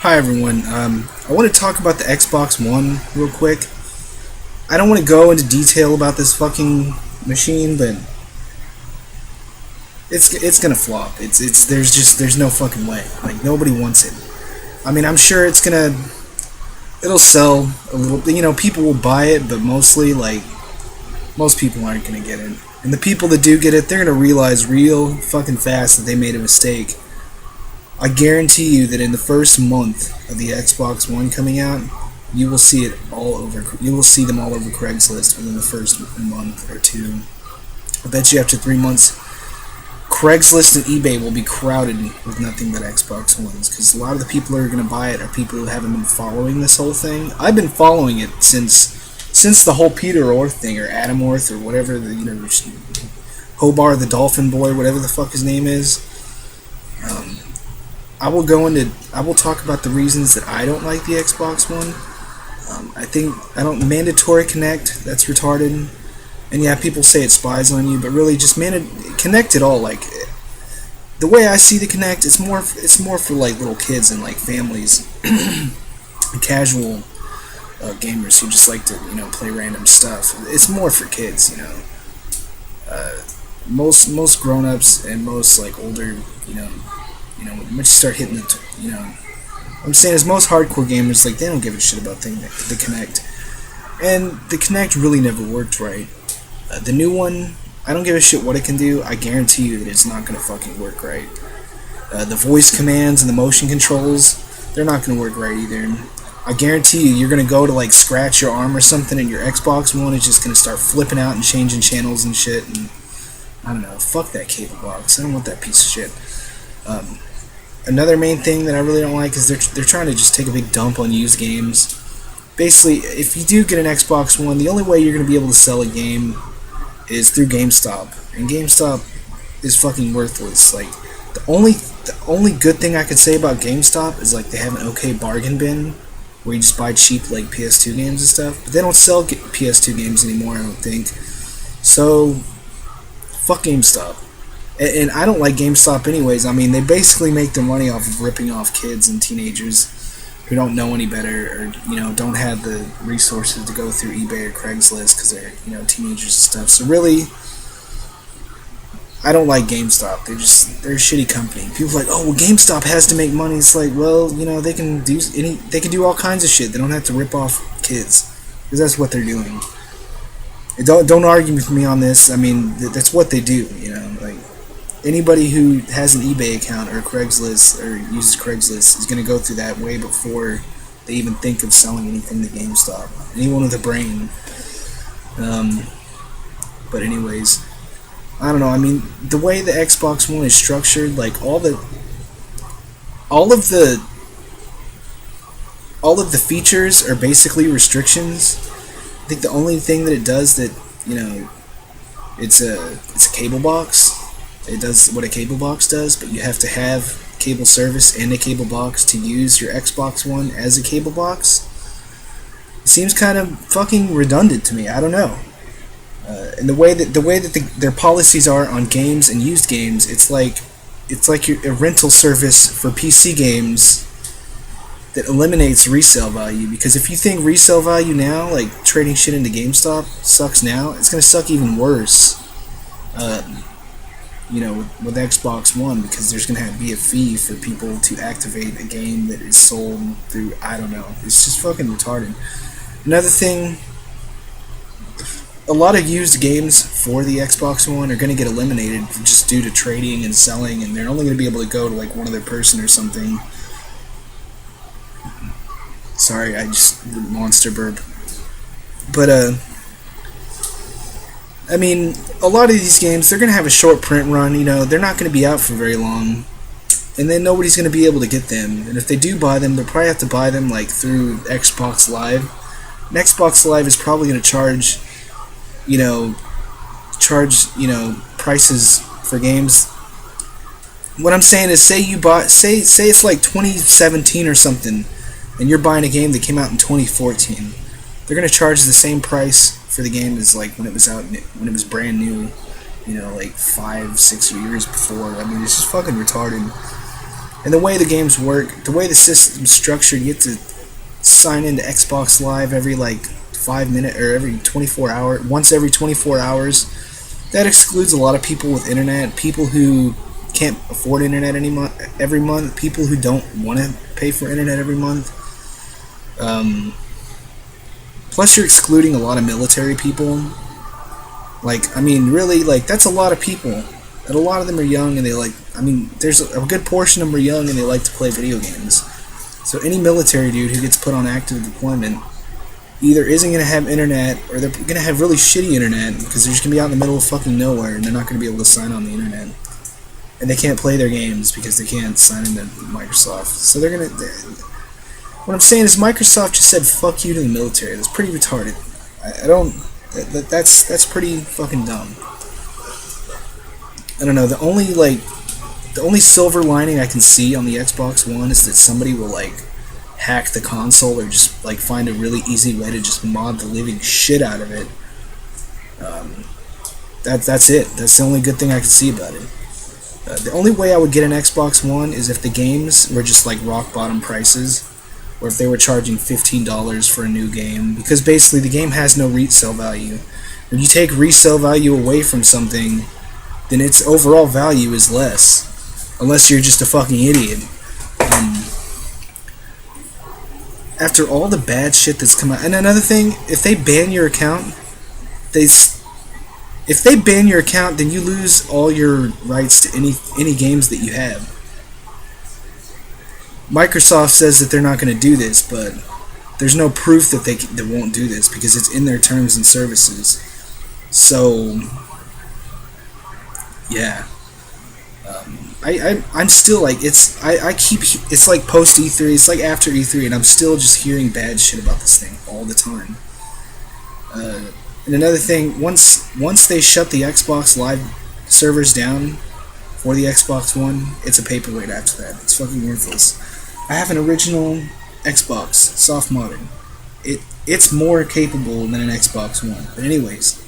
Hi everyone. I want to talk about the Xbox One real quick. I don't want to go into detail about this fucking machine, but it's gonna flop. There's no fucking way. Like nobody wants it. I mean, I'm sure it'll sell a little. People will buy it, but mostly most people aren't gonna get it. And the people that do get it, they're gonna realize real fucking fast that they made a mistake. I guarantee you that in the first month of the Xbox One coming out, you will see it all over. You will see them all over Craigslist within the first month or two. I bet you after 3 months, Craigslist and eBay will be crowded with nothing but Xbox Ones because a lot of the people who are going to buy it are people who haven't been following this whole thing. I've been following it since the whole Peter Orth thing or Adam Orth or whatever Hobart the Dolphin Boy, whatever the fuck his name is. I will talk about the reasons that I don't like the Xbox One. I don't mandatory Connect. That's retarded. And yeah, people say it spies on you, but really just Connect it all. Like the way I see the Connect, it's more for like little kids and like families, casual gamers who just like to play random stuff. It's more for kids. Most grown-ups and most like older once you start hitting I'm saying is most hardcore gamers, like, they don't give a shit about the Kinect. And the Kinect really never worked right. The new one, I don't give a shit what it can do. I guarantee you that it's not going to fucking work right. The voice commands and the motion controls, they're not going to work right either. I guarantee you're going to go to, like, scratch your arm or something, and your Xbox One is just going to start flipping out and changing channels and shit, and I don't know, fuck that cable box. I don't want that piece of shit. Another main thing that I really don't like is they're trying to just take a big dump on used games. Basically, if you do get an Xbox One, the only way you're going to be able to sell a game is through GameStop, and GameStop is fucking worthless. Like the only good thing I could say about GameStop is like they have an okay bargain bin where you just buy cheap like PS2 games and stuff, but they don't sell PS2 games anymore, I don't think. So fuck GameStop. And I don't like GameStop anyways. I mean, they basically make their money off of ripping off kids and teenagers who don't know any better or, don't have the resources to go through eBay or Craigslist because they're, teenagers and stuff. So really, I don't like GameStop. They're a shitty company. People are like, oh, well, GameStop has to make money. It's like, well, they can do all kinds of shit. They don't have to rip off kids because that's what they're doing. Don't argue with me on this. I mean, that's what they do, like. Anybody who has an eBay account or Craigslist or uses Craigslist is going to go through that way before they even think of selling anything to GameStop. Anyone with a brain. But anyways, I don't know. I mean, the way the Xbox One is structured, like all of the features are basically restrictions. I think the only thing that it does that it's a cable box. It does what a cable box does, but you have to have cable service and a cable box to use your Xbox One as a cable box. It seems kind of fucking redundant to me. I don't know. And the way that their policies are on games and used games, it's like a rental service for PC games that eliminates resale value. Because if you think resale value now, like trading shit into GameStop, sucks now, it's gonna suck even worse. With Xbox One, because there's going to be a fee for people to activate a game that is sold through, I don't know, it's just fucking retarded. Another thing, a lot of used games for the Xbox One are going to get eliminated just due to trading and selling, and they're only going to be able to go to like one other person or something. Sorry, I just monster burp. But, I mean, a lot of these games, they're going to have a short print run, they're not going to be out for very long, and then nobody's going to be able to get them, and if they do buy them, they'll probably have to buy them, like, through Xbox Live, and Xbox Live is probably going to charge prices for games. What I'm saying is, say it's like 2017 or something, and you're buying a game that came out in 2014, they're going to charge the same price for the game as like when it was out, when it was brand new, like 5-6 years before. I mean, it's just fucking retarded. And the way the games work, the way the system's structured, you have to sign into Xbox Live every like 5 minutes or every 24 hours, once every 24 hours. That excludes a lot of people with internet, people who can't afford internet every month, people who don't want to pay for internet every month. Plus, you're excluding a lot of military people. Like, I mean, really, like, that's a lot of people. And a lot of them are young, and they like, I mean, there's a good portion of them are young, and they like to play video games. So any military dude who gets put on active deployment either isn't going to have internet, or they're going to have really shitty internet, because they're just going to be out in the middle of fucking nowhere, and they're not going to be able to sign on the internet. And they can't play their games, because they can't sign into Microsoft. So they're going to... What I'm saying is Microsoft just said fuck you to the military. That's pretty retarded. I don't... That's pretty fucking dumb. I don't know, the only silver lining I can see on the Xbox One is that somebody will like hack the console or just like find a really easy way to just mod the living shit out of it. That's it. That's the only good thing I can see about it. The only way I would get an Xbox One is if the games were just like rock bottom prices, or if they were charging $15 for a new game, because basically the game has no resale value. When you take resale value away from something, then its overall value is less, unless you're just a fucking idiot. After all the bad shit that's come out, and another thing, if they ban your account, if they ban your account, then you lose all your rights to any games that you have. Microsoft says that they're not going to do this, but there's no proof that they won't do this because it's in their terms and services. So, yeah. I'm still like, it's like post E3, it's like after E3, and I'm still just hearing bad shit about this thing all the time. And another thing, once they shut the Xbox Live servers down for the Xbox One, it's a paperweight after that. It's fucking worthless. I have an original Xbox, soft modded. It's more capable than an Xbox One. But anyways,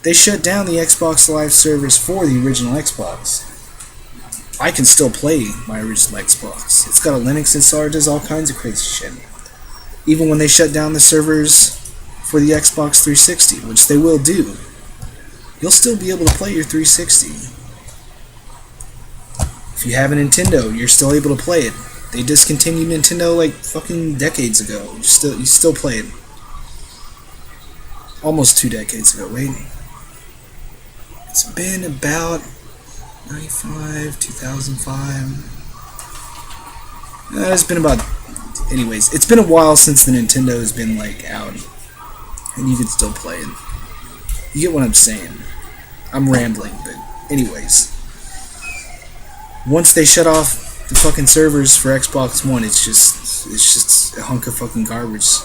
they shut down the Xbox Live servers for the original Xbox. I can still play my original Xbox. It's got a Linux installer, does all kinds of crazy shit. Even when they shut down the servers for the Xbox 360, which they will do, you'll still be able to play your 360. If you have a Nintendo, you're still able to play it. They discontinued Nintendo like fucking decades ago. You still play it. Almost 2 decades ago. Wait. It's been about 95, 2005. It's been about... Anyways, it's been a while since the Nintendo has been like out. And you can still play it. You get what I'm saying. I'm rambling, but anyways. Once they shut off the fucking servers for Xbox One, it's just a hunk of fucking garbage.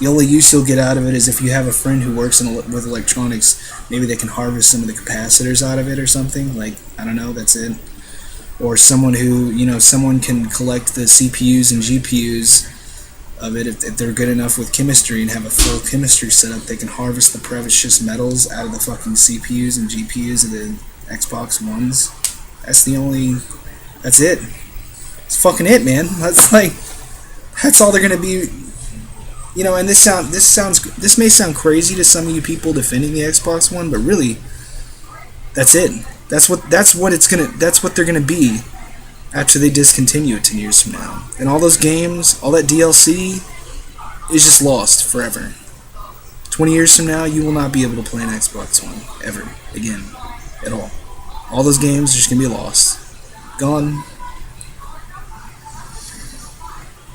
The only use you'll get out of it is if you have a friend who works with electronics, maybe they can harvest some of the capacitors out of it or something. Like, I don't know, that's it. Or someone who, someone can collect the CPUs and GPUs of it. If they're good enough with chemistry and have a full chemistry setup, they can harvest the precious metals out of the fucking CPUs and GPUs of the Xbox Ones. That's it. It's fucking it, man. That's all they're gonna be. And this may sound crazy to some of you people defending the Xbox One, but really, that's it. That's what they're gonna be after they discontinue it 10 years from now. And all those games, all that DLC, is just lost forever. 20 years from now, you will not be able to play an Xbox One ever again, at all. All those games are just gonna be lost, gone.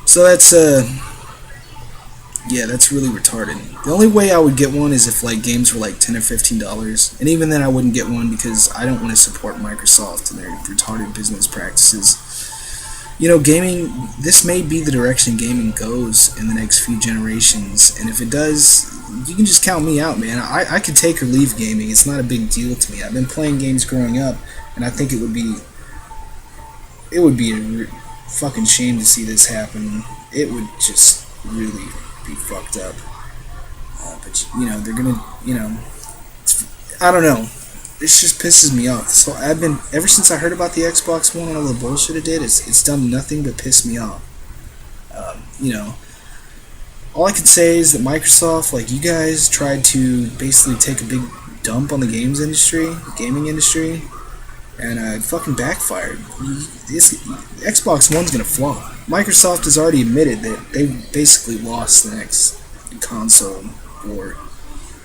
So that's that's really retarded. The only way I would get one is if like games were like $10 or $15, and even then I wouldn't get one because I don't want to support Microsoft and their retarded business practices. Gaming, this may be the direction gaming goes in the next few generations, and if it does, you can just count me out, man. I could take or leave gaming. It's not a big deal to me. I've been playing games growing up, and I think it would be a fucking shame to see this happen. It would just really be fucked up. But they're gonna, I don't know. this just pisses me off. So I've been ever since I heard about the Xbox One and all the bullshit it did. It's done nothing but piss me off. You know, all I can say is that Microsoft, like you guys, tried to basically take a big dump on the gaming industry, and it fucking backfired. Xbox One's gonna flop. Microsoft has already admitted that they basically lost the next console war.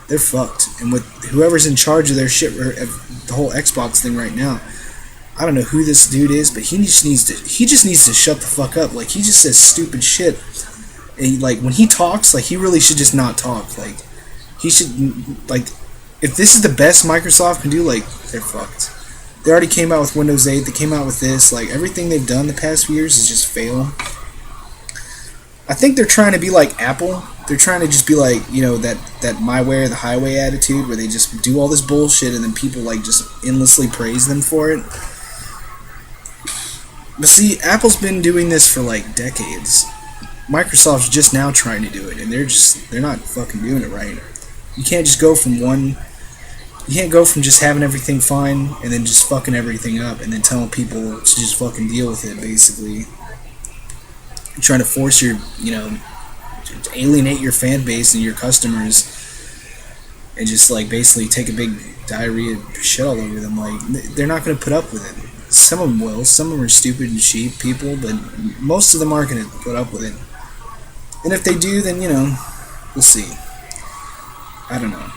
They're fucked. And with whoever's in charge of their shit, the whole Xbox thing right now, I don't know who this dude is, but he just needs to shut the fuck up. Like, he just says stupid shit. And like when he talks, like he really should just not talk. Like he should, like, if this is the best Microsoft can do, like, they're fucked. They already came out with Windows 8. They came out with this. Like, everything they've done the past few years is just fail. I think they're trying to be like Apple. They're trying to just be like, you know, that my way or the highway attitude, where they just do all this bullshit and then people like just endlessly praise them for it. But see, Apple's been doing this for like decades. Microsoft's just now trying to do it, and they're not fucking doing it right. You can't just go from you can't go from just having everything fine and then just fucking everything up and then telling people to just fucking deal with it, basically. You're trying to force your, you know, to alienate your fan base and your customers and just, like, basically take a big diarrhea shit all over them. Like, they're not going to put up with it. Some of them will. Some of them are stupid and cheap people, but most of them aren't going to put up with it. And if they do, then, you know, we'll see. I don't know.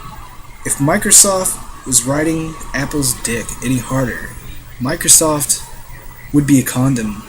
If Microsoft was riding Apple's dick any harder, Microsoft would be a condom